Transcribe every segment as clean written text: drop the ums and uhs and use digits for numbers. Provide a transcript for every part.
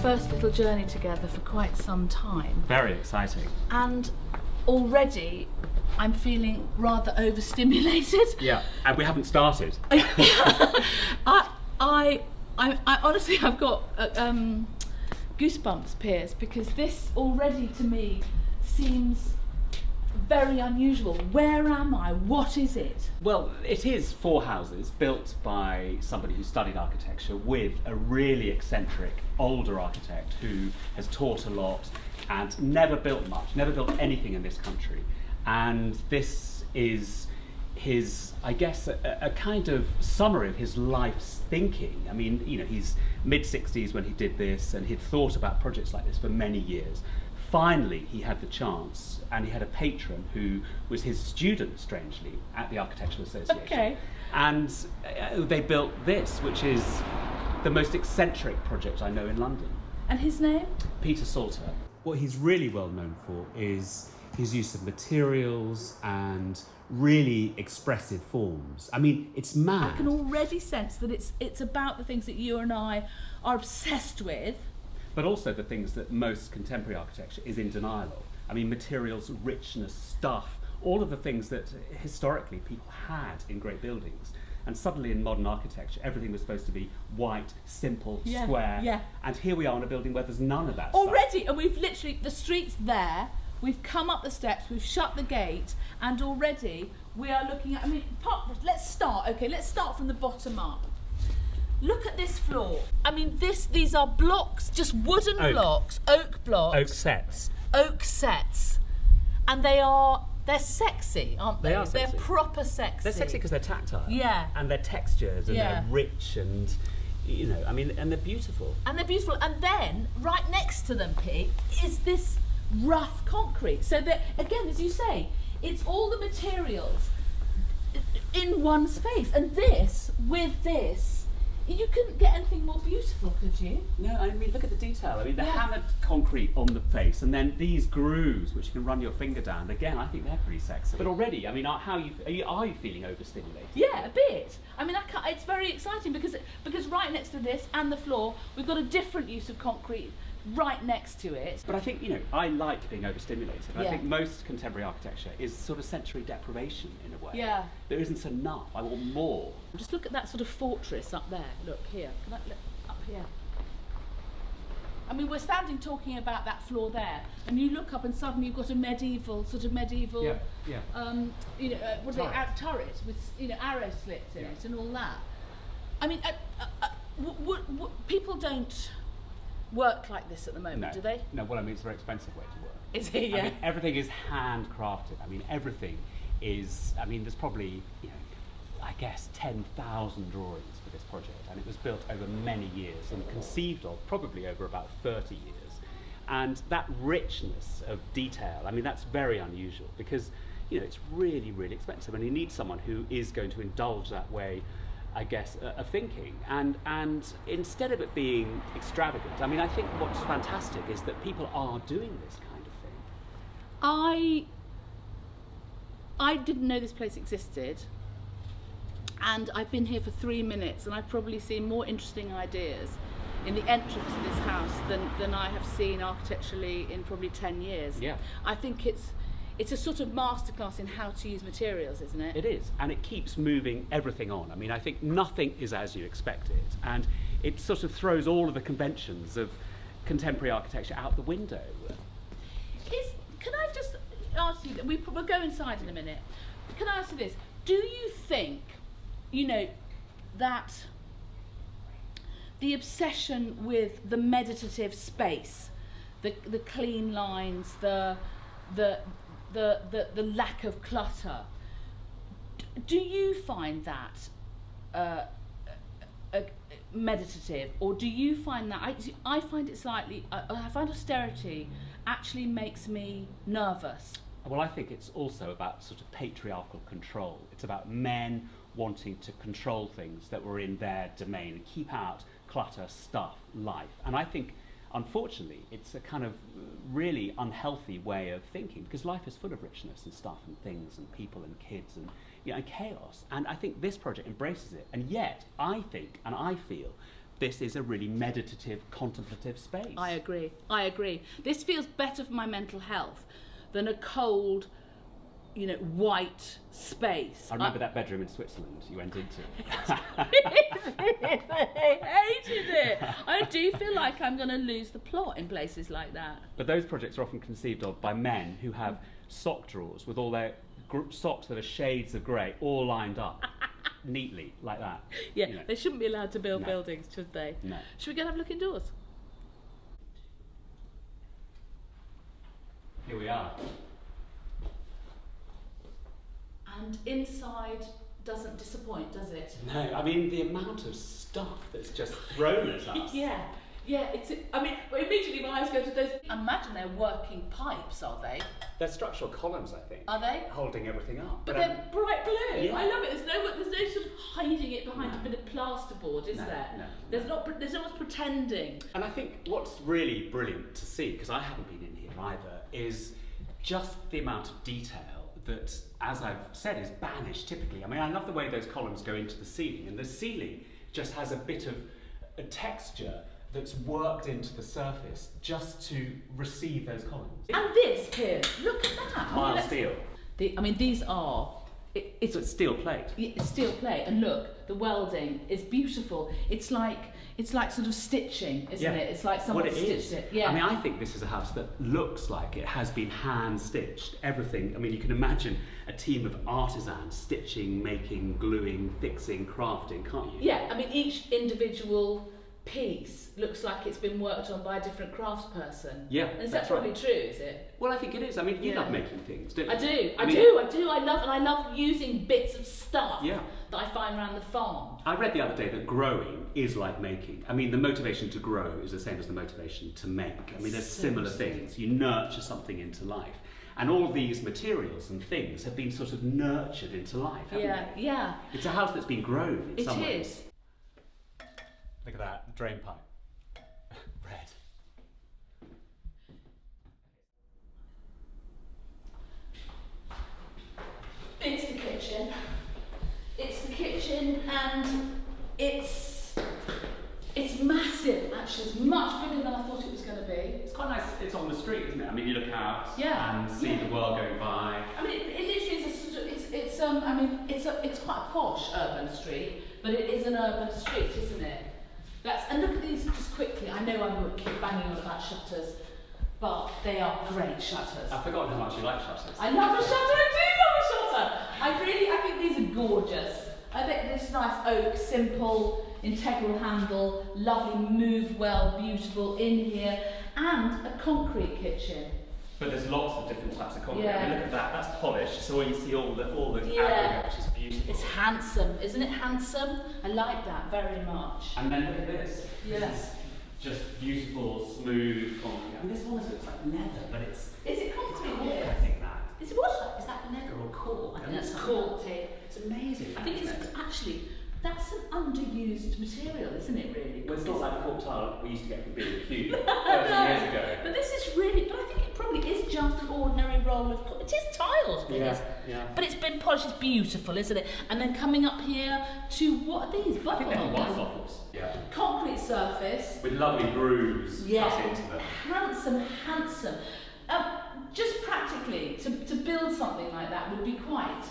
first little journey together for quite some time. Very exciting. And already I'm feeling rather overstimulated. Yeah, and we haven't started. I honestly, I've got goosebumps, Piers, because this already to me seems very unusual. Where am I? What is it? Well, it is 4 houses built by somebody who studied architecture with a really eccentric older architect who has taught a lot and never built much, never built anything in this country. And this is his, I guess, a kind of summary of his life's thinking. I mean, you know, he's mid-60s when he did this, and he'd thought about projects like this for many years. Finally, he had the chance, and he had a patron who was his student, strangely, at the Architectural Association. Okay. And they built this, which is the most eccentric project I know in London. And his name? Peter Salter. What he's really well known for is his use of materials and really expressive forms. I mean, it's mad. I can already sense that it's about the things that you and I are obsessed with. But also the things that most contemporary architecture is in denial of. I mean, materials, richness, stuff, all of the things that historically people had in great buildings. And suddenly in modern architecture, everything was supposed to be white, simple, square. Yeah. And here we are in a building where there's none of that Already, stuff. and we've literally, the street's there, we've come up the steps, we've shut the gate, and already we are looking at, I mean, let's start from the bottom up. Look at this floor. I mean, these are blocks, just wooden blocks, oak blocks. Oak sets. And they're sexy, aren't they? They are sexy. They're proper sexy. They're sexy because they're tactile. Yeah. And they're textures and Yeah. they're rich and, you know, I mean, and they're beautiful. And they're beautiful. And then, right next to them, Pete, is this rough concrete. So that, again, as you say, it's all the materials in one space. And this, with this, you couldn't get anything more beautiful, could you? No, I mean, look at the detail. I mean, the hammered concrete on the face, and then these grooves, which you can run your finger down. Again, I think they're pretty sexy. But already, I mean, are you feeling overstimulated? Yeah, a bit. I mean, it's very exciting because right next to this and the floor, we've got a different use of concrete right next to it. But I think, you know, I like being overstimulated. Yeah. I think most contemporary architecture is sort of sensory deprivation in a way. Yeah. There isn't enough. I want more. Just look at that sort of fortress up there. Look here. Can I look up here? I mean, we're standing talking about that floor there, and you look up, and suddenly you've got a medieval. Yeah. You know, what is it? Turret with arrow slits in it and all that. I mean, people don't work like this at the moment, do they? No, well, I mean, it's a very expensive way to work. Is it? Yeah. I mean, everything is handcrafted. I mean, everything is, I mean, there's probably, you know, I guess 10,000 drawings for this project, and it was built over many years and conceived of probably over about 30 years. And that richness of detail, I mean, that's very unusual because, you know, it's really, really expensive, and you need someone who is going to indulge that way, I guess, of thinking. And instead of it being extravagant, I mean, I think what's fantastic is that people are doing this kind of thing. I didn't know this place existed, and I've been here for 3 minutes, and I've probably seen more interesting ideas in the entrance to this house than I have seen architecturally in probably 10 years. Yeah. I think it's a sort of masterclass in how to use materials, isn't it? It is, and it keeps moving everything on. I mean, I think nothing is as you expect it, and it sort of throws all of the conventions of contemporary architecture out the window. Can I just ask you, we'll go inside in a minute, can I ask you this? Do you think, you know, that the obsession with the meditative space, the clean lines, the lack of clutter, do you find that meditative, or do you find that I find it slightly, I find austerity actually makes me nervous? Well, I think it's also about sort of patriarchal control. It's about men wanting to control things that were in their domain and keep out clutter, stuff, life. And I think, unfortunately, it's a kind of really unhealthy way of thinking, because life is full of richness and stuff and things and people and kids and, you know, and chaos. And I think this project embraces it. And yet, I think and I feel this is a really meditative, contemplative space. I agree. This feels better for my mental health than a cold, white space. I remember that bedroom in Switzerland you went into. I hated it. I do feel like I'm going to lose the plot in places like that. But those projects are often conceived of by men who have sock drawers with all their socks that are shades of grey all lined up neatly like that. Yeah, they shouldn't be allowed to build No. buildings, should they? No. Should we go and have a look indoors? Here we are. And inside doesn't disappoint, does it? No, I mean the amount of stuff that's just thrown at us. Yeah, immediately my eyes go to those. Imagine they're working pipes, are they? They're structural columns, I think. Are they? Holding everything up. But they're bright blue. Yeah. I love it. There's no sort of hiding it behind a bit of plasterboard, is there? No. There's no one's pretending. And I think what's really brilliant to see, because I haven't been in here either, is just the amount of detail that, as I've said, is banished typically. I mean, I love the way those columns go into the ceiling, and the ceiling just has a bit of a texture that's worked into the surface just to receive those columns. And this, Piers, look at that. Mild steel. These are. It's So it's steel plate. It's steel plate, and look, the welding is beautiful. It's like sort of stitching, isn't it? It's like someone stitched it. Yeah. I mean, I think this is a house that looks like it has been hand stitched. Everything. I mean, you can imagine a team of artisans stitching, making, gluing, fixing, crafting, can't you? Yeah. I mean, each individual piece looks like it's been worked on by a different craftsperson. Yeah, And is that's that probably right. true? Is it? Well, I think it is. I mean, you Yeah. love making things, don't you? I do. I love using bits of stuff Yeah. that I find around the farm. I read the other day that growing is like making. I mean, the motivation to grow is the same as the motivation to make. I mean, there's So similar true. things. You nurture something into life. And all of these materials and things have been sort of nurtured into life, haven't they? Yeah. It's a house that's been grown in It some ways. is. Look at that, drain pipe. Red. It's the kitchen. It's the kitchen, and it's massive. Actually, it's much bigger than I thought it was going to be. It's quite nice. It's on the street, isn't it? I mean, you look out Yeah. and see the world going by. I mean, it literally is a sort of, it's quite a posh urban street, but it is an urban street, isn't it? And look at these just quickly. I know I'm keep banging on about shutters, but they are great shutters. I've forgotten how much you like shutters. I love a shutter. I do love a shutter. I think these are gorgeous. I think this nice oak, simple, integral handle, lovely, move well, beautiful in here, and a concrete kitchen. But there's lots of different types of concrete. Yeah. I mean, look at that. That's polished. So you see all the Yeah. aggregate, which is beautiful. It's handsome, isn't it handsome? I like that very much. And then look at this. Yeah. This is just beautiful, smooth concrete. I mean, this almost looks like leather, but it's. Is it concrete here? I think that. Is it what? Is that leather or coal? I think that's coal. It's amazing. I think it's actually, that's an underused material, isn't it really? Well, it's not like the cork tile we used to get from B&Q 30 No, years ago. but this is really, but I think it probably is just an ordinary roll of, it is tiles, but Yeah. but it's been polished, it's beautiful, isn't it? And then coming up here to, what are these? I think they're Buckle white holders? bottles. Yeah. Concrete surface. With lovely grooves Yeah, cut into them. handsome. Just practically, to build something like that would be quite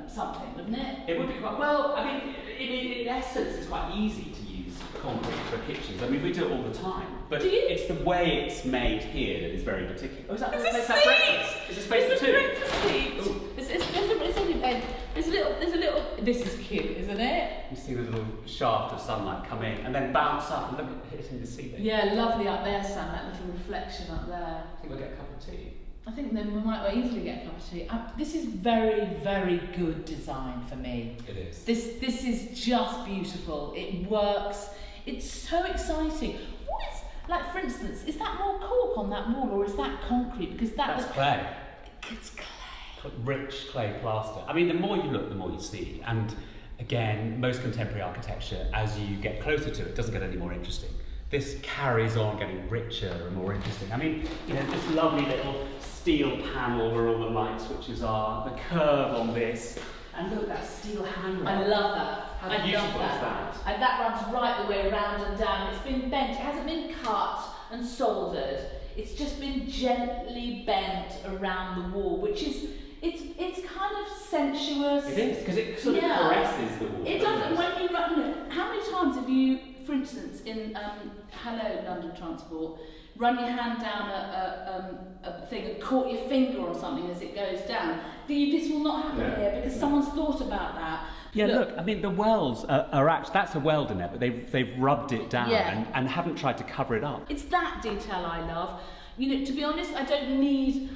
something, wouldn't it? It would be quite well. I mean, in essence, it's quite easy to use concrete for kitchens. I mean, we do it all the time. But Do you? it's the way it's made here that is very particular. Oh, is that There's the a space for seat! breakfast? Is there space There's for a two? breakfast seat. There's only bed. There's a little. This is cute, isn't it? You see the little shaft of sunlight come in and then bounce up and look at it hitting the ceiling. Yeah, lovely up there, Sam. That little reflection up there. I think we'll get a cup of tea. I think then we might easily get a cup of tea. This is very, very good design for me. It is. This is just beautiful. It works. It's so exciting. What is, like, for instance, is that more cork on that wall or is that concrete? Because That's clay. It's clay. Rich clay plaster. I mean, the more you look, the more you see. And again, most contemporary architecture, as you get closer to it, doesn't get any more interesting. This carries on getting richer and more interesting. I mean, this lovely little steel panel where all the light switches are, the curve on this, and look, that steel handrail. I love that. I love beautiful that. is that? And that runs right the way around and down. It's been bent. It hasn't been cut and soldered. It's just been gently bent around the wall, which is it's kind of sensuous. It is, because it sort of caresses the wall. It doesn't. When you run, how many times have you, for instance, in Hello London Transport, run your hand down a thing and caught your finger or something as it goes down? This will not happen here because someone's thought about that. Yeah, look, I mean, the wells are actually, that's a weld in it, but they've rubbed it down and haven't tried to cover it up. It's that detail I love. To be honest, I don't need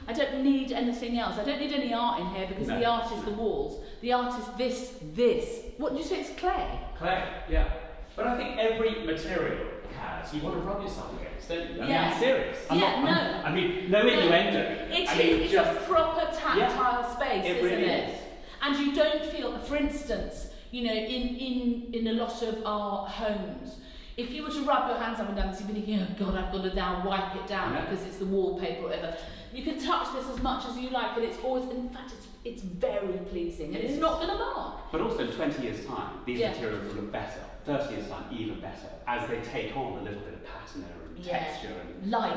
anything else. I don't need any art in here because the art is the walls. The art is this. What did you say? It's clay? Clay, yeah. But I think every material has, you want to rub yourself against, don't you? I mean, I'm serious. I mean, no innuendo. It's a proper tactile space, isn't it? And you don't feel, for instance, in a lot of our homes, if you were to rub your hands up and down this, you'd be thinking, oh God, I've got to now wipe it down because it's the wallpaper or whatever. You can touch this as much as you like, and it's always, in fact, it's very pleasing, and it's not going to mark. But also, in 20 years' time, these materials will look better. 30 years' time, even better, as they take on a little bit of patina and texture and life.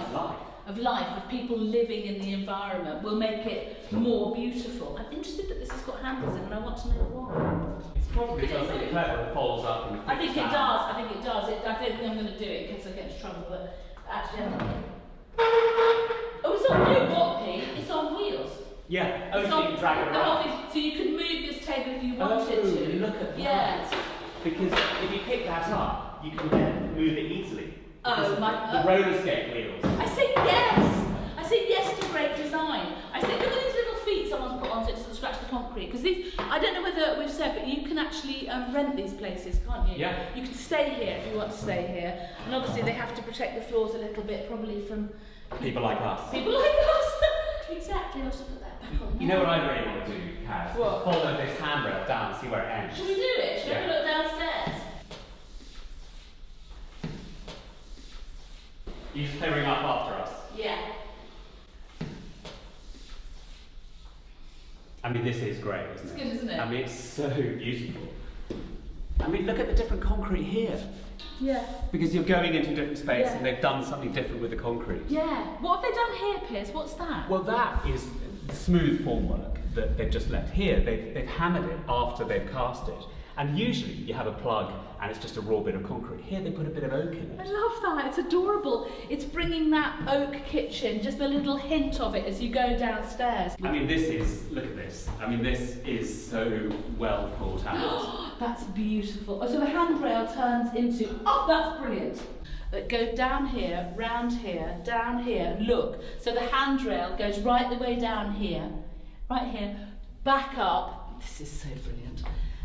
Of people living in the environment will make it more beautiful. I'm interested that this has got handles in, and I want to know why. It's probably because it's clever, it folds up and I think it does. I don't think I'm going to do it in case I get into trouble, but actually I think oh, it's on Pete? It's on wheels. Yeah, so you can drag it around. So you can move this table if you wanted to. Look at that. Yeah. Because if you pick that up, you can then move it easily. The roller skate wheels. I say yes to great design. I say, look at these little feet someone's put on so it doesn't scratch the concrete. Because these, I don't know whether we've said, but you can actually rent these places, can't you? Yeah. You can stay here if you want to stay here. And obviously they have to protect the floors a little bit, probably from people like us. Exactly. I'll just put that back on. You know what I really want to do, Kaz? What? Follow this handrail down and see where it ends. Should we do it? Should we look downstairs? You're just clearing up after us? Yeah. I mean, this is great, isn't it? It's good, isn't it? I mean, it's so beautiful. I mean, look at the different concrete here. Yeah. Because you're going into a different space and they've done something different with the concrete. Yeah. What have they done here, Piers? What's that? Well, that is smooth formwork that they've just left here. They've hammered it after they've cast it. And usually you have a plug and it's just a raw bit of concrete. Here they put a bit of oak in it. I love that, it's adorable. It's bringing that oak kitchen, just a little hint of it as you go downstairs. I mean, look at this. I mean, this is so well thought out. That's beautiful. Oh, so the handrail turns into, that's brilliant. Go down here, round here, down here, look. So the handrail goes right the way down here, right here, back up. This is so brilliant.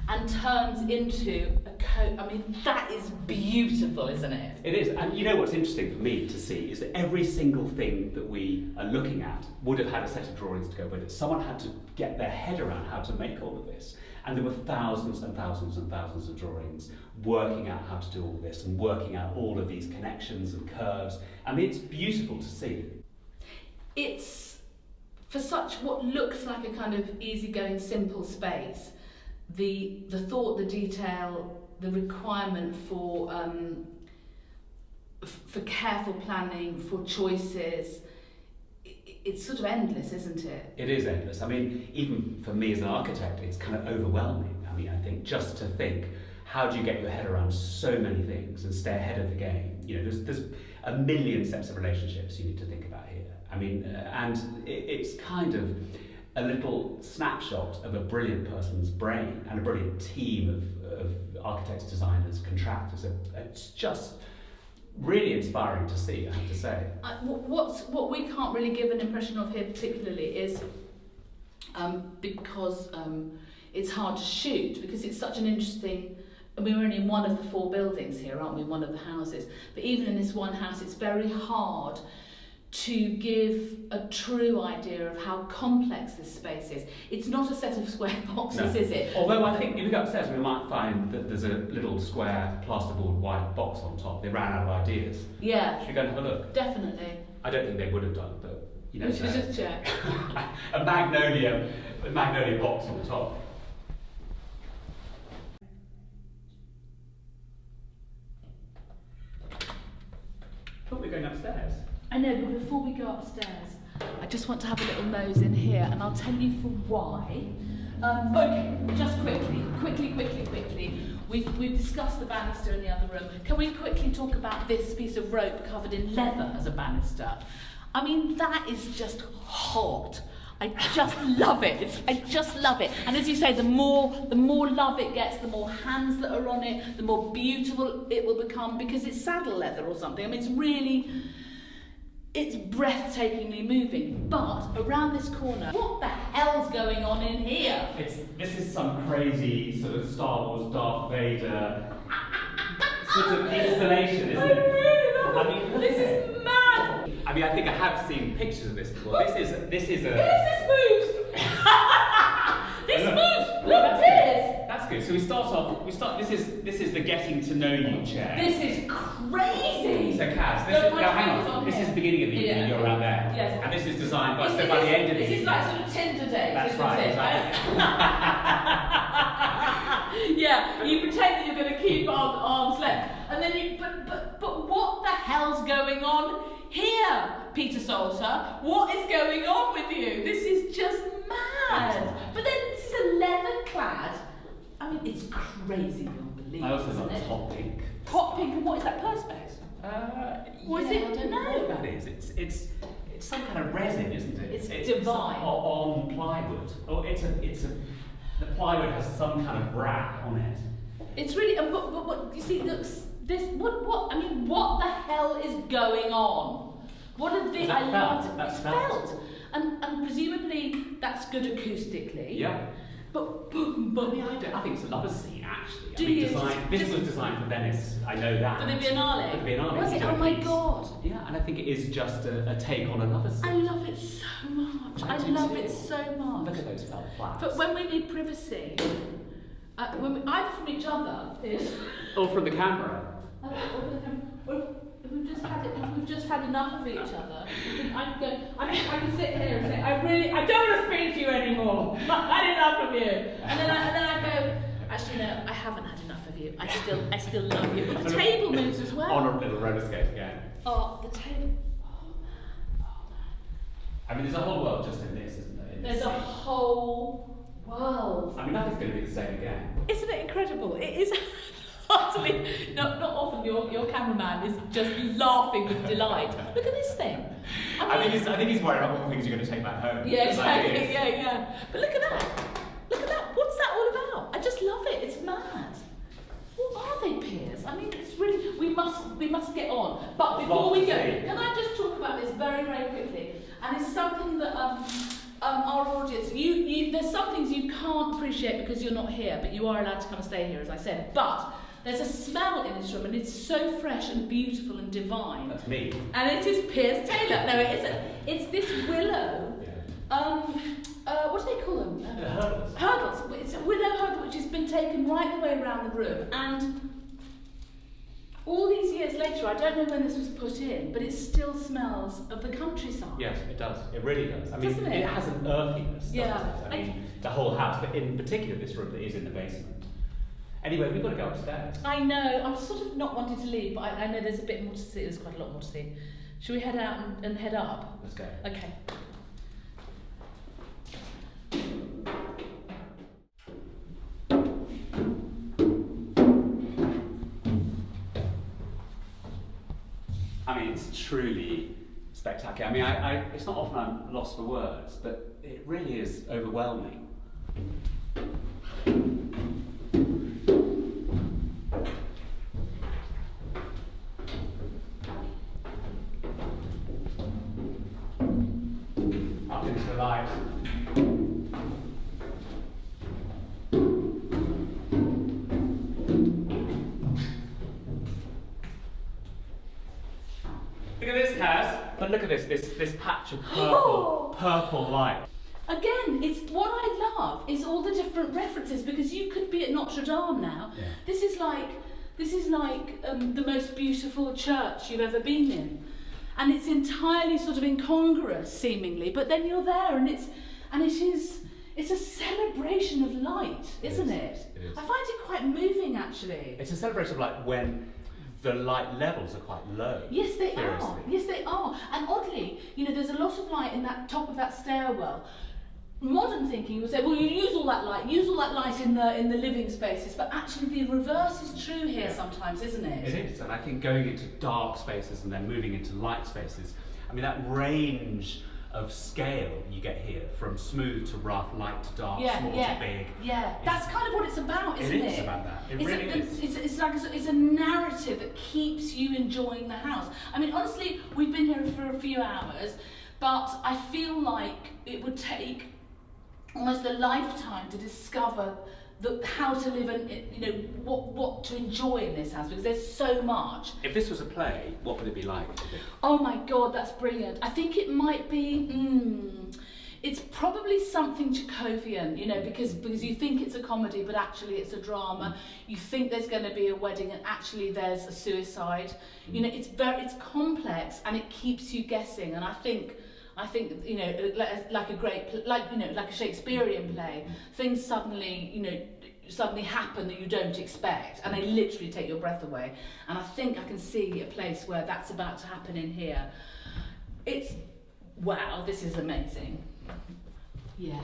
And turns into a coat. I mean, that is beautiful, isn't it? It is. And you know what's interesting for me to see is that every single thing that we are looking at would have had a set of drawings to go with it. Someone had to get their head around how to make all of this. And there were thousands and thousands and thousands of drawings working out how to do all this and working out all of these connections and curves. I mean, it's beautiful to see. It's, for such what looks like a kind of easygoing, simple space, the thought, the detail, the requirement for careful planning, for choices, it's sort of endless, isn't it? It is endless. I mean, even for me as an architect, it's kind of overwhelming. I mean, I think just to think, how do you get your head around so many things and stay ahead of the game? You know, there's a million sets of relationships you need to think about here. I mean, and it's kind of a little snapshot of a brilliant person's brain and a brilliant team of architects, designers, contractors. It's just really inspiring to see, I have to say. What we can't really give an impression of here particularly is because it's hard to shoot, because it's such an interesting, I mean, we're only in one of the 4 buildings here, aren't we, one of the houses, but even in this one house it's very hard to give a true idea of how complex this space is. It's not a set of square boxes, is it? Although I think if we go upstairs we might find that there's a little square plasterboard white box on top. They ran out of ideas. Yeah. Should we go and have a look? Definitely. I don't think they would have done, but you know. We should just check. a magnolia box on the top. we're going upstairs. I know, but before we go upstairs, I just want to have a little nose in here, and I'll tell you for why. Okay, just quickly. We've discussed the banister in the other room. Can we quickly talk about this piece of rope covered in leather as a banister? I mean, that is just hot. I just love it. I just love it. And as you say, the more love it gets, the more hands that are on it, the more beautiful it will become, because it's saddle leather or something. I mean, it's breathtakingly moving. But around this corner, what the hell's going on in here? This is some crazy sort of Star Wars Darth Vader sort of installation, isn't it? I really love it. I mean, This is mad. I mean, I think I have seen pictures of this before. This is a. This moves. This moves. Look at this. That's good. So we start. This is the getting to know you chair. This is crazy. So Kaz, hang on. This is the beginning of the evening. You're around there. Yes. And this is designed by. So by the end of the evening. This is like sort of Tinder date. That's right. Exactly. Yeah. You pretend that you're going to keep arm's length, and then you. But what the hell's going on here, Peter Salter? What is going on with you? This is just mad. But then this is a leather clad. I mean, it's crazy beyond belief. I also love isn't it? hot pink. Hot pink, and what is that? Perspex? Or is it? I don't know what that is. It's some kind of resin, isn't it? It's divine. On plywood. Oh, the plywood has some kind of wrap on it. It's really, but you see, looks this. What? I mean, what the hell is going on? What are these? That's I felt. love That's it's felt. and presumably that's good acoustically. Yeah. But I think it's a lover's scene, actually. Do you? This was designed for Venice, I know that. For the Biennale? For the Biennale. Was it? Oh my God. Yeah, and I think it is just a take on a lover's scene. I love it so much. I do love too. it so much. Look at those felt flats. But when we need privacy, either from each other, Or from the camera. If we've just had enough of each other, I can sit here and say, I don't want to speak to you anymore. I've had enough of you. And then I go, actually no, I haven't had enough of you. I still love you. But the table moves as well. On a little roller skate again. Oh, the table. I mean, there's a whole world just in this, isn't there? There's a whole world. I mean, nothing's going to be the same again. Isn't it incredible? It is. Utterly, not often your cameraman is just laughing with delight. Look at this thing. I think he's worried about what things you're going to take back home. Yeah, exactly. Yeah. But look at that. Look at that. What's that all about? I just love it. It's mad. What are they, Piers? I mean, it's really. We must get on. But before we go, can I just talk about this very, very quickly? And it's something that our audience, there's some things you can't appreciate because you're not here, but you are allowed to come and stay here, as I said. But there's a smell in this room, and it's so fresh and beautiful and divine. That's me. And it is Piers Taylor. No, it isn't. It's this willow. Yeah. What do they call them? Hurdles. Hurdles. It's a willow hurdle which has been taken right the way around the room. And all these years later, I don't know when this was put in, but it still smells of the countryside. Yes, it does. It really does. I mean, Doesn't it? It has an earthiness, doesn't Yeah. it? I mean, the whole house, but in particular this room that is in the basement. Anyway, we've got to go upstairs. I know. I'm sort of not wanting to leave, but I know there's a bit more to see. There's quite a lot more to see. Should we head out and head up? Let's go. Okay. I mean, it's truly spectacular. I mean, it's not often I'm lost for words, but it really is overwhelming. Up into the light. Look at this, Kaz. But look at this patch of purple light. Again, it's what I love is all the different references, because you could be at Notre Dame now. Yeah. This is like the most beautiful church you've ever been in, and it's entirely sort of incongruous seemingly, but then you're there, and it's a celebration of light, isn't it? It is. I find it quite moving, actually. It's a celebration of like when the light levels are quite low. Yes, they are. Seriously. Yes, they are. And oddly, you know, there's a lot of light in that top of that stairwell. Modern thinking would say, well, you use all that light in the living spaces, but actually the reverse is true here sometimes, isn't it? It is, and I think going into dark spaces and then moving into light spaces, I mean, that range of scale you get here, from smooth to rough, light to dark, small to big. Yeah, that's kind of what it's about, isn't it? It is about that. It really is. It's a narrative that keeps you enjoying the house. I mean, honestly, we've been here for a few hours, but I feel like it would take almost a lifetime to discover how to live and, you know, what to enjoy in this house, because there's so much. If this was a play, what would it be like? Oh my God, that's brilliant. I think it might be, it's probably something Chekhovian, you know, because you think it's a comedy, but actually it's a drama. You think there's going to be a wedding, and actually there's a suicide. You know, it's complex, and it keeps you guessing. And I think, you know, like a Shakespearean play, things suddenly happen that you don't expect, and they literally take your breath away. And I think I can see a place where that's about to happen in here. It's, wow, this is amazing. Yeah.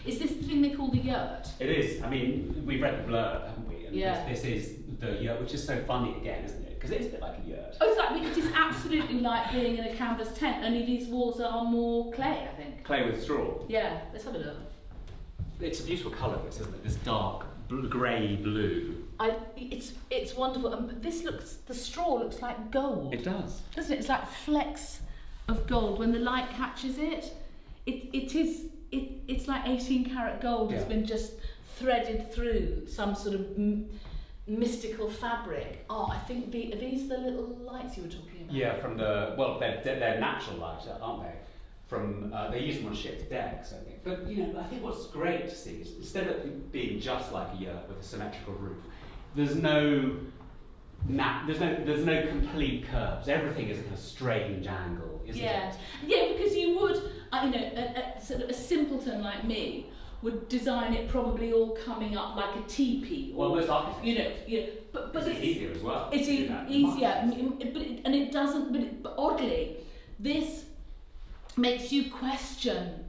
Is this the thing they call the yurt? It is. I mean, we've read the blurb, haven't we? And Yeah. This is the yurt, which is so funny again, isn't it? Because it is a bit like a yurt. Oh, exactly. It is absolutely like being in a canvas tent, only these walls are more clay, I think. Clay with straw. Yeah, let's have a look. It's a beautiful colour, isn't it? This dark grey blue. It's wonderful. The straw looks like gold. It does. Doesn't it? It's like flecks of gold. When the light catches it, it's like 18-karat gold has been just threaded through some sort of mystical fabric. Oh, I think are these the little lights you were talking about? Yeah, they're natural lights, aren't they? They use them on ship's decks, I think. But you know, I think what's great to see is instead of it being just like a yurt with a symmetrical roof, there's no complete curves. Everything is at a strange angle, isn't it? Yeah, because you would, sort of a simpleton like me would design it probably all coming up like a teepee. Well, most architects. You know, but it's easier as well. It's easier, but oddly, this makes you question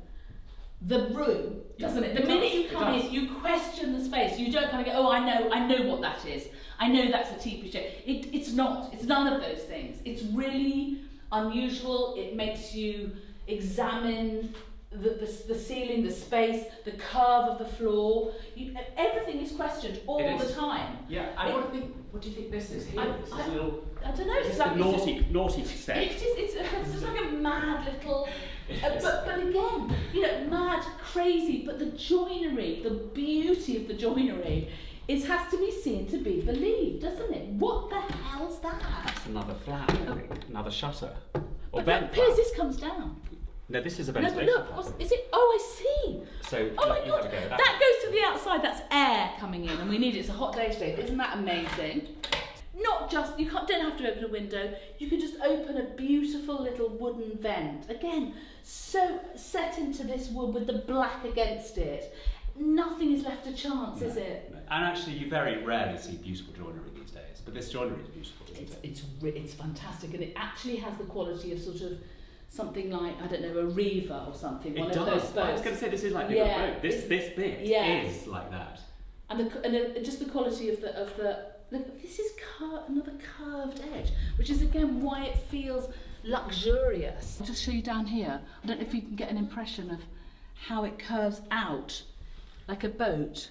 the room, doesn't it? The minute you come in, you question the space. You don't kind of go, oh, I know what that is. I know that's a teepee shape. It's not. It's none of those things. It's really unusual. It makes you examine the ceiling, the space, the curve of the floor. Everything is questioned all the time. Yeah, what do you think this is here? I don't know. It's like naughty set. It's just like a mad little. But again, you know, mad, crazy. But the joinery, the beauty of the joinery, has to be seen to be believed, doesn't it? What the hell's that? That's another flap, I think. Another shutter. Or But Piers, this comes down. No, this is a No, ventilation. but look, is it? Oh, I see. So, oh my you God, have a go at that goes to the outside. That's air coming in, and we need it. It's a hot day today. Isn't that amazing? Not just don't have to open a window. You can just open a beautiful little wooden vent. Again, so set into this wood with the black against it. Nothing is left to chance, is it? No. And actually, you very rarely see beautiful joinery these days. But this joinery is beautiful, isn't it? It's fantastic, and it actually has the quality of sort of something like, I don't know, a reeva or something. One of those boats. I was going to say this is like a boat. This bit is like that. And just the quality of the this is another curved edge, which is again why it feels luxurious. I'll just show you down here. I don't know if you can get an impression of how it curves out like a boat.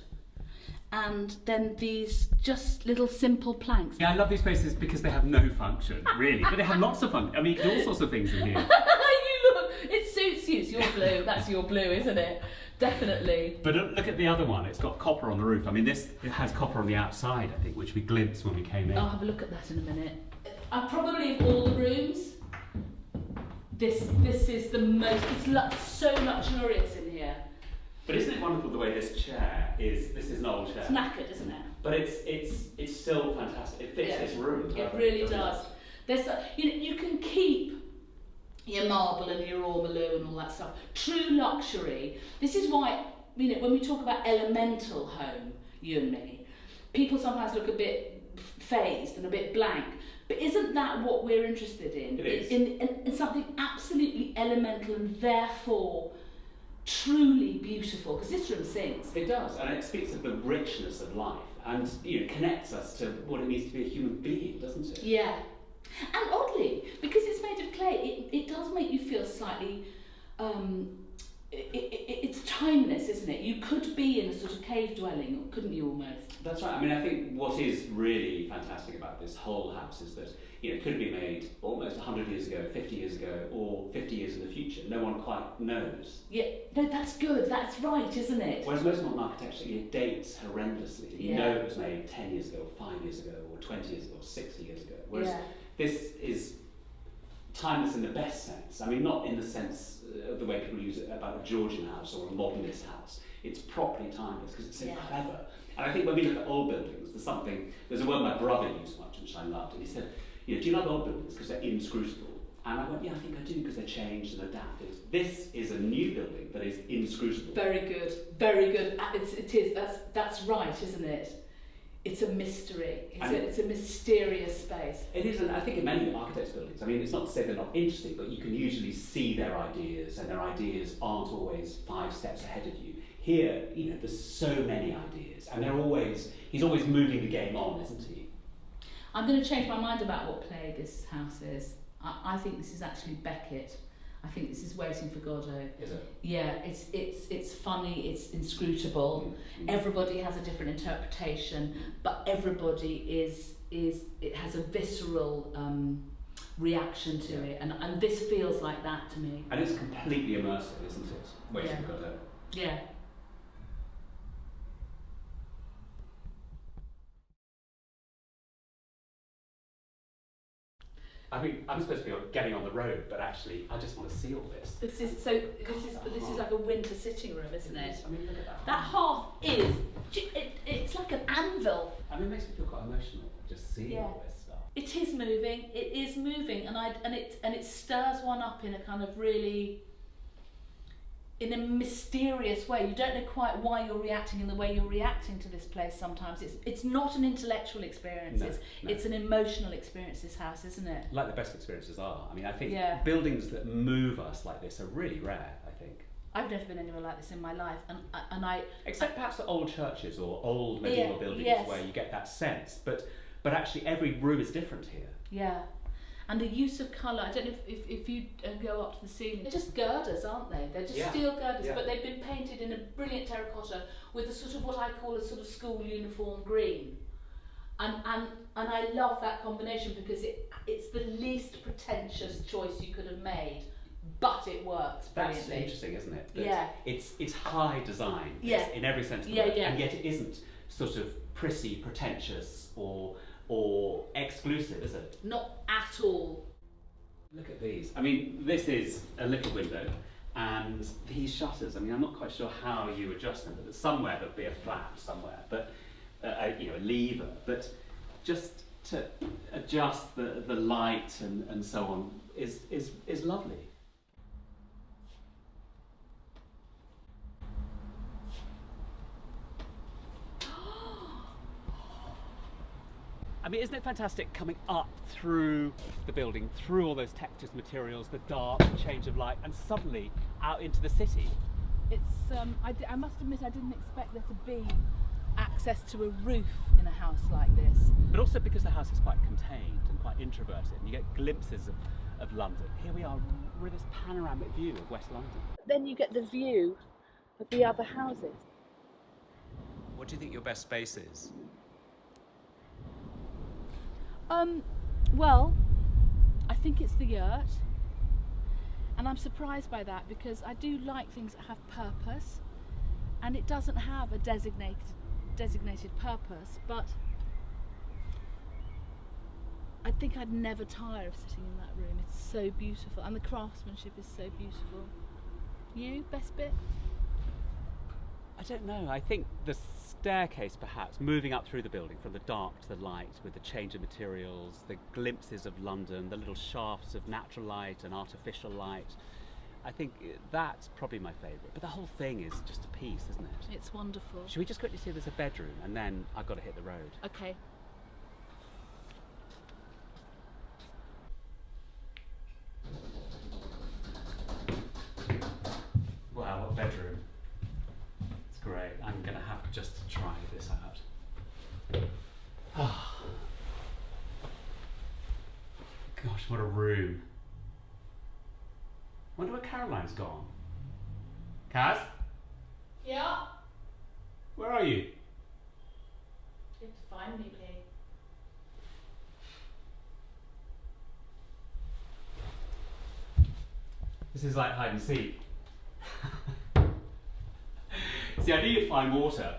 And then these just little simple planks. Yeah, I love these places because they have no function, really. But they have lots of function. I mean, you can do all sorts of things in here. You look, it suits you. It's your blue. That's your blue, isn't it? Definitely. But look at the other one. It's got copper on the roof. I mean, it has copper on the outside, I think, which we glimpsed when we came in. I'll have a look at that in a minute. Probably of all the rooms, this is the most. It's so luxurious in here. But isn't it wonderful the way this chair is? This is an old chair. It's knackered, isn't it? But it's still fantastic. It fits this room. It really does. There's you can keep your marble and your ormolu and all that stuff. True luxury. This is why, you know, when we talk about elemental home, you and me, people sometimes look a bit phased and a bit blank. But isn't that what we're interested in? It is. In something absolutely elemental and therefore truly beautiful, because this room sings. It does, and it speaks of the richness of life, and connects us to what it means to be a human being, doesn't it? Yeah. And oddly, because it's made of clay, it does make you feel slightly, it's timeless, isn't it? You could be in a sort of cave dwelling, couldn't you, almost? That's right. I mean, I think what is really fantastic about this whole house is that it could be made almost 100 years ago, 50 years ago, or 50 years in the future. No one quite knows. Yeah, no, that's good. That's right, isn't it? Whereas most modern architecture, it dates horrendously. You know it was made 10 years ago, or 5 years ago, or 20 years ago, or 60 years ago. Whereas this is timeless in the best sense. I mean, not in the sense of the way people use it about a Georgian house or a modernist house. It's properly timeless because it's so clever. And I think when we look at old buildings, there's a word my brother used much, which I loved, and he said, do you love old buildings because they're inscrutable? And I went, yeah, I think I do, because they're changed and adapted. This is a new building that is inscrutable. Very good, very good. It is. That's right, isn't it? It's a mystery. It's a mysterious space. It is, and I think in many architects' buildings, I mean, it's not to say they're not interesting, but you can usually see their ideas, and their ideas aren't always 5 steps ahead of you. Here, there's so many ideas, and he's always moving the game on, isn't he? I'm going to change my mind about what play this house is. I think this is actually Beckett. I think this is Waiting for Godot. Is it? Yeah, it's funny, it's inscrutable. Everybody has a different interpretation, but everybody it has a visceral reaction to it, and this feels like that to me. And it's completely immersive, isn't it? Waiting for Godot. Yeah. I mean, I'm supposed to be getting on the road, but actually, I just want to see all this. This is like a winter sitting room, isn't it? I mean, look at that. That hearth is, it's like an anvil. I mean, it makes me feel quite emotional just seeing all this stuff. It is moving, and it stirs one up in a kind of really, in a mysterious way. You don't know quite why you're reacting in the way you're reacting to this place sometimes. It's not an intellectual experience, it's an emotional experience, this house, isn't it? Like the best experiences are. I mean, I think buildings that move us like this are really rare, I think. I've never been anywhere like this in my life, Except perhaps at old churches or old medieval buildings where you get that sense, but actually every room is different here. Yeah. And the use of colour, I don't know if you go up to the ceiling, they're just girders, aren't they? They're just steel girders, but they've been painted in a brilliant terracotta with a sort of what I call a sort of school uniform green. And I love that combination because it's the least pretentious choice you could have made, but it works brilliantly. That's interesting, isn't it? That it's high design in every sense of the word, and yet it isn't sort of prissy, pretentious, or exclusive, is it? Not at all. Look at these. I mean, this is a little window, and these shutters, I mean, I'm not quite sure how you adjust them, but somewhere there'll be a flap somewhere, but a lever, but just to adjust the light and so on is lovely. I mean, isn't it fantastic coming up through the building, through all those textures, materials, the dark, the change of light, and suddenly out into the city? It's, I must admit, I didn't expect there to be access to a roof in a house like this. But also because the house is quite contained and quite introverted, and you get glimpses of London. Here we are with this panoramic view of West London. Then you get the view of the other houses. What do you think your best space is? Well, I think it's the yurt, and I'm surprised by that because I do like things that have purpose, and it doesn't have a designated purpose, but I think I'd never tire of sitting in that room. It's so beautiful, and the craftsmanship is so beautiful. You, best bit? I don't know. I think the staircase, perhaps, moving up through the building from the dark to the light with the change of materials, the glimpses of London, the little shafts of natural light and artificial light. I think that's probably my favourite. But the whole thing is just a piece, isn't it? It's wonderful. Should we just quickly see if there's a bedroom and then I've got to hit the road? Okay. Gosh, what a room. Wonder where Caroline's gone. Kaz? Yeah. Where are you? You have to find me, P. This is like hide and seek. See, I knew you'd find water.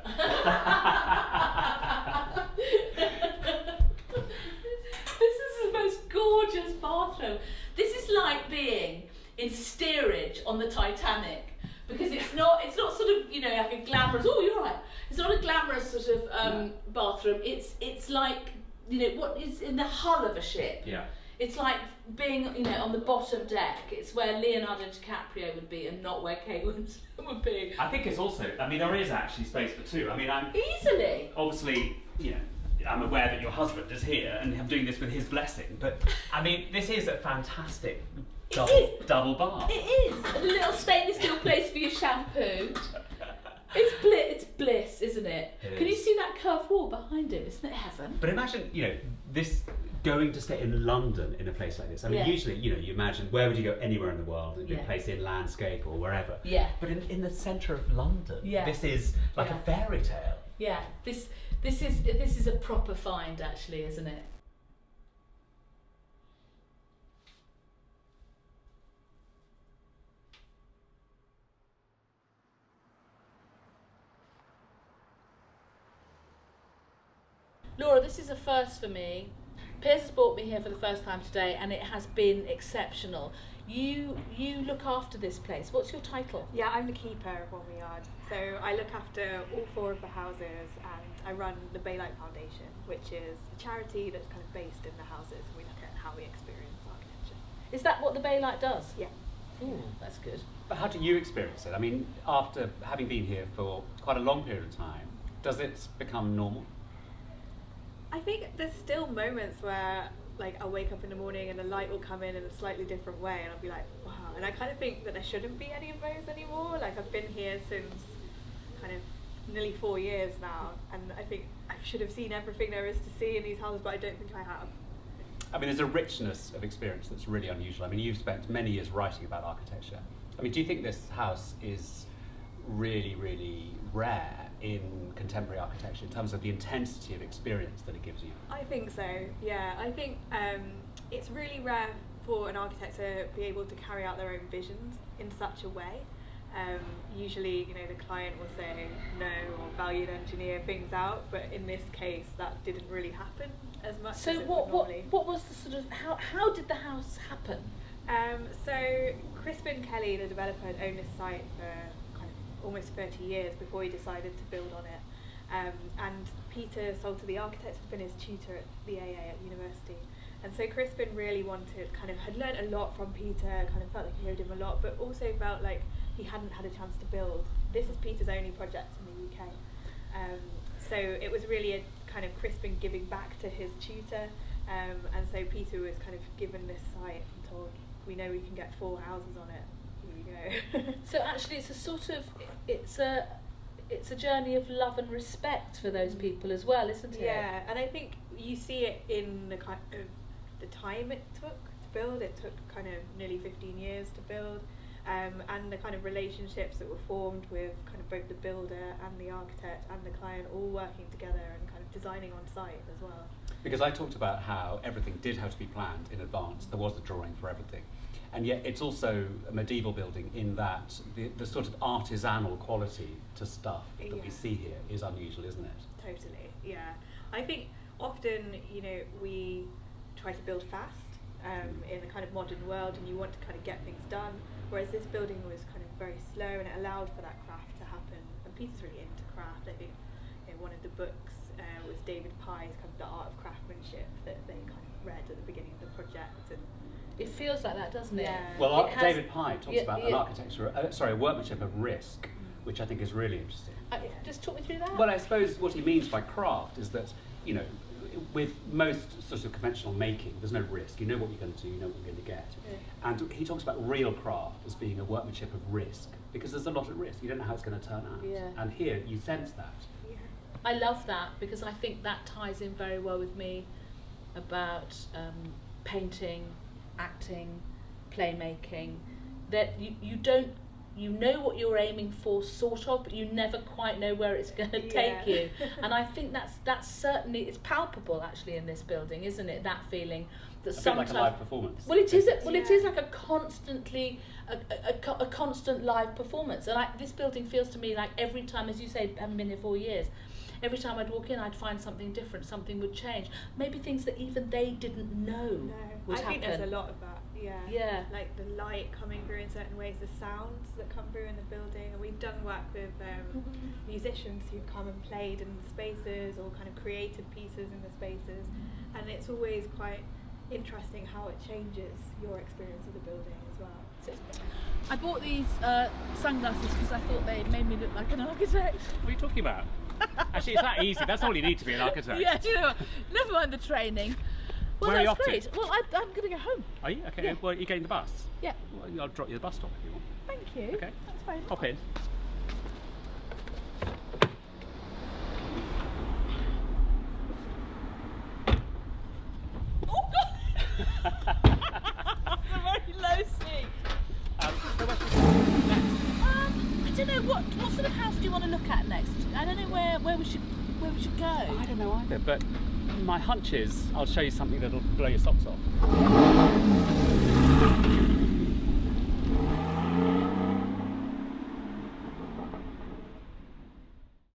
This is the most gorgeous bathroom. This is like being in steerage on the Titanic, because it's not sort of, you know, like a glamorous, oh, you're right. It's not a glamorous sort of bathroom. It's like, you know, what is in the hull of a ship. Yeah. It's like being, you know, on the bottom deck. It's where Leonardo DiCaprio would be and not where Kate Winslet would be. I think it's also, I mean, there is actually space for two. I mean, I'm Easily. obviously, you know, I'm aware that your husband is here and I'm doing this with his blessing, but I mean, this is a fantastic double bath. It is. A little stainless steel place for your shampoo. It's bliss, isn't it? Can you see that curved wall behind it? Isn't it heaven? But imagine, you know, this going to stay in London in a place like this. I mean, usually, you know, you imagine where would you go anywhere in the world? It'd be a place in landscape or wherever. Yeah. But in the centre of London, this is like a fairy tale. Yeah. This is a proper find, actually, isn't it? Laura, this is a first for me. Piers has brought me here for the first time today, and it has been exceptional. You look after this place. What's your title? Yeah, I'm the keeper of Walmer Yard. So I look after all 4 of the houses, and I run the Baylight Foundation, which is a charity that's kind of based in the houses. We look at how we experience architecture. Is that what the Baylight does? Yeah. Ooh, that's good. But how do you experience it? I mean, after having been here for quite a long period of time, does it become normal? I think there's still moments where, like, I'll wake up in the morning and the light will come in a slightly different way, and I'll be like, wow. And I kind of think that there shouldn't be any of those anymore. Like, I've been here since kind of nearly 4 years now, and I think I should have seen everything there is to see in these houses, but I don't think I have. I mean, there's a richness of experience that's really unusual. I mean, you've spent many years writing about architecture. I mean, do you think this house is really, really rare in contemporary architecture in terms of the intensity of experience that it gives you? I think so, yeah. I think it's really rare for an architect to be able to carry out their own visions in such a way. Usually, you know, the client will say no or value engineer things out, but in this case that didn't really happen as much as it would normally. What was the sort of, how did the house happen? So Crispin Kelly, the developer, had owned this site for kind of almost 30 years before he decided to build on it. And Peter sold to the architect, had been his tutor at the AA at university. And so Crispin really wanted, kind of had learnt a lot from Peter, kind of felt like he owed him a lot, but also felt like he hadn't had a chance to build. This is Peter's only project in the UK. So it was really a kind of Crispin giving back to his tutor. And so Peter was kind of given this site and told, we know we can get 4 houses on it, here we go. So actually it's a sort of, it's a journey of love and respect for those people as well, isn't it? Yeah, and I think you see it in the kind of the time it took to build. It took kind of nearly 15 years to build, and the kind of relationships that were formed with kind of both the builder and the architect and the client all working together and kind of designing on site as well. Because I talked about how everything did have to be planned in advance. There was a drawing for everything. And yet it's also a medieval building in that the sort of artisanal quality to stuff that we see here is unusual, isn't it? Totally, yeah. I think often, you know, we try to build fast in the kind of modern world, and you want to kind of get things done, whereas this building was kind of very slow and it allowed for that craft to happen. And Peter's really into craft. I think, you know, one of the books was David Pye's kind of The Art of Craftsmanship that they kind of read at the beginning of the project. And it feels like that, doesn't it? Yeah. Well, David Pye talks about a workmanship of risk, which I think is really interesting. Just talk me through that. Well, I suppose what he means by craft is that, you know, with most sort of conventional making, there's no risk. You know what you're going to do, you know what you're going to get. Yeah. And he talks about real craft as being a workmanship of risk, because there's a lot at risk. You don't know how it's going to turn out. Yeah. And here, you sense that. yeah. I love that, because I think that ties in very well with me about painting, acting, playmaking, that you know what you're aiming for, sort of, but you never quite know where it's going to take you. And I think that's certainly, it's palpable actually in this building, isn't it? That feeling that a sometimes, bit like a live performance. well, it is. Yeah. Well, it is like a constant live performance. And this building feels to me like every time, as you say, I haven't been here 4 years. Every time I'd walk in, I'd find something different. Something would change. Maybe things that even they didn't know would happen. I think there's a lot of that. Yeah. Yeah. Like the light coming through in certain ways, the sounds that come through in the building, and we've done work with musicians who've come and played in the spaces or kind of created pieces in the spaces, and it's always quite interesting how it changes your experience of the building as well. I bought these sunglasses because I thought they made me look like an architect. What are you talking about? Actually, it's that easy. That's all you need to be an architect. Yeah, do you know what? Never mind the training. Well, Where are you that's off to? great. Well, I'm going to go home. Are you? Okay. Yeah. Well, you're getting the bus? Yeah. Well, I'll drop you at the bus stop if you want. Thank you. Okay. That's very nice. Hop in. Oh God! That's a very low seat. So where should we go next? I don't know what sort of house do you want to look at next? I don't know where we should go. I don't know either, but my hunch is I'll show you something that'll blow your socks off.